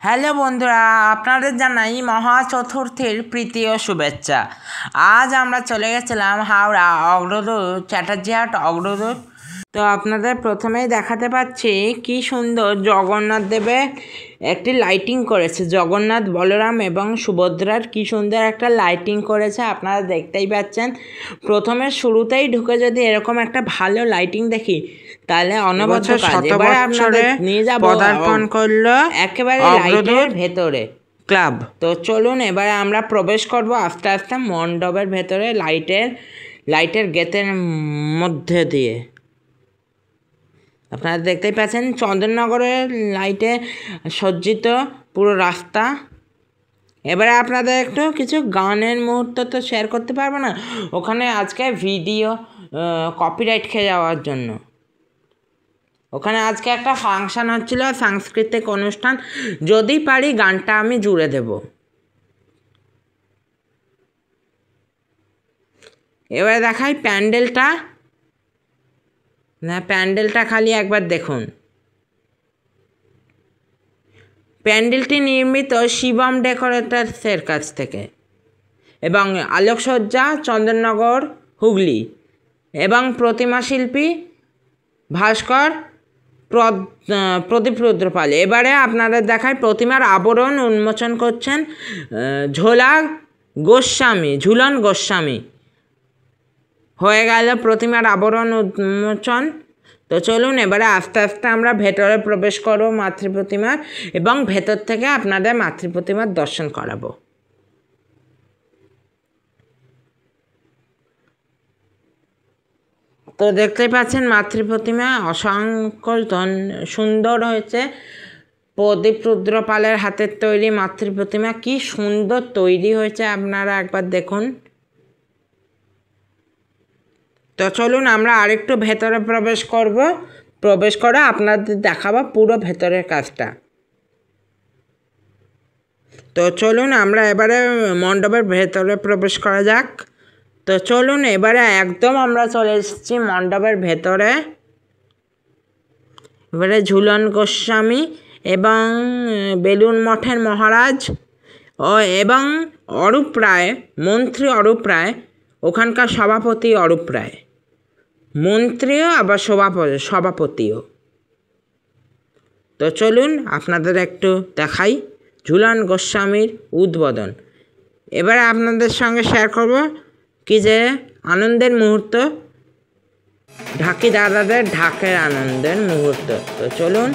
Hello বন্ধুরা, আপনাদের জানাই মহা চতুর্থীর প্রীতি ও শুভেচ্ছা। আজ আমরা চলে গেছিলাম হাওড়া অগ্রদূত চ্যাটার্জিহাট অগ্রদূত। তো আপনাদের প্রথমেই দেখাতে পাচ্ছি কি সুন্দর জগন্নাথ দেবের একটি লাইটিং করেছে। জগন্নাথ, বলরাম এবং সুভদ্রার কি সুন্দর একটা লাইটিং করেছে, আপনারা দেখতেই পাচ্ছেন। প্রথমে শুরুতেই ঢুকে যদি এরকম একটা ভালো লাইটিং দেখি তাহলে অনবদ্য কাজ। এবারে আপনাদের নিয়ে যাব, পদার্পণ করলো একেবারে লাইটের ভেতরে ক্লাব। তো চলুন এবারে আমরা প্রবেশ করব আস্তে আস্তে মণ্ডপের ভেতরে, লাইটের গেটের মধ্যে দিয়ে। আপনারা দেখতেই পাচ্ছেন চন্দননগরের লাইটে সজ্জিত পুরো রাস্তা। এবারে আপনাদের একটু কিছু গানের মুহূর্ত তো শেয়ার করতে পারবো না, ওখানে আজকে ভিডিও কপিরাইট খেয়ে যাওয়ার জন্য। ওখানে আজকে একটা ফাংশান হচ্ছিল, সাংস্কৃতিক অনুষ্ঠান। যদি পারি গানটা আমি জুড়ে দেব। এবারে দেখাই প্যান্ডেলটা। না, প্যান্ডেলটা খালি একবার দেখুন। প্যান্ডেলটি নির্মিত শিবম ডেকোরেটার্সের কাছ থেকে এবং আলোকসজ্জা চন্দননগর হুগলি এবং প্রতিমা শিল্পী ভাস্কর প্রদীপ রুদ্রপাল। এবারে আপনাদের দেখায় প্রতিমার আবরণ উন্মোচন করছেন ঝুলন গোস্বামী। হয়ে গেল প্রতিমার আবরণ উন্মোচন। তো চলুন এবারে আস্তে আস্তে আমরা ভেতরে প্রবেশ করব মাতৃপ্রতিমার, এবং ভেতর থেকে আপনাদের মাতৃপ্রতিমার দর্শন করাবো। তো দেখতে পাচ্ছেন মাতৃপ্রতিমা অসংখ্য সুন্দর হয়েছে। প্রদীপ রুদ্রপালের হাতের তৈরি মাতৃপ্রতিমা কি সুন্দর তৈরি হয়েছে, আপনারা একবার দেখুন। তো চলুন আমরা আরেকটু ভেতরে প্রবেশ করে আপনাদের দেখাবো পুরো ভেতরের কাজটা। তো চলুন আমরা এবারে মণ্ডপের ভেতরে প্রবেশ করা যাক। তো চলুন এবারে একদম আমরা চলে এসেছি মণ্ডপের ভেতরে। এবারে ঝুলন গোস্বামী এবং বেলুন মঠের মহারাজ এবং অরূপ রায়, মন্ত্রী অরূপ রায়, ওখানকার সভাপতি অরূপ রায়, মন্ত্রীও আবার সভাপতিও। তো চলুন আপনাদের একটু দেখাই ঝুলন গোস্বামীর উদ্বোধন। এবারে আপনাদের সঙ্গে শেয়ার করব কি যে আনন্দের মুহূর্ত, ঢাকি দাদাদের ঢাকের আনন্দের মুহূর্ত। তো চলুন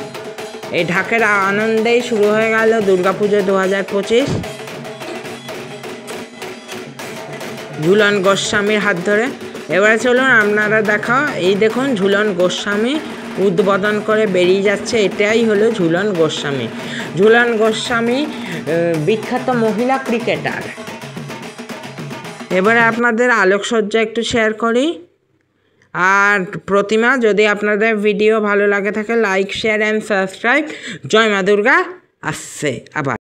এই ঢাকের আনন্দেই শুরু হয়ে গেল দুর্গাপুজো 2025 ঝুলন গোস্বামীর হাত ধরে। এবারে চলুন আপনারা দেখাও, এই দেখুন ঝুলন গোস্বামী উদ্বোধন করে বেরিয়ে যাচ্ছে। এটাই হলো ঝুলন গোস্বামী। ঝুলন গোস্বামী বিখ্যাত মহিলা ক্রিকেটার। এবারে আপনাদের আলোকসজ্জা একটু শেয়ার করি। আর প্রতিমা, যদি আপনাদের ভিডিও ভালো লাগে থাকে লাইক, শেয়ার অ্যান্ড সাবস্ক্রাইব। জয় মা দুর্গা আসছে আবার।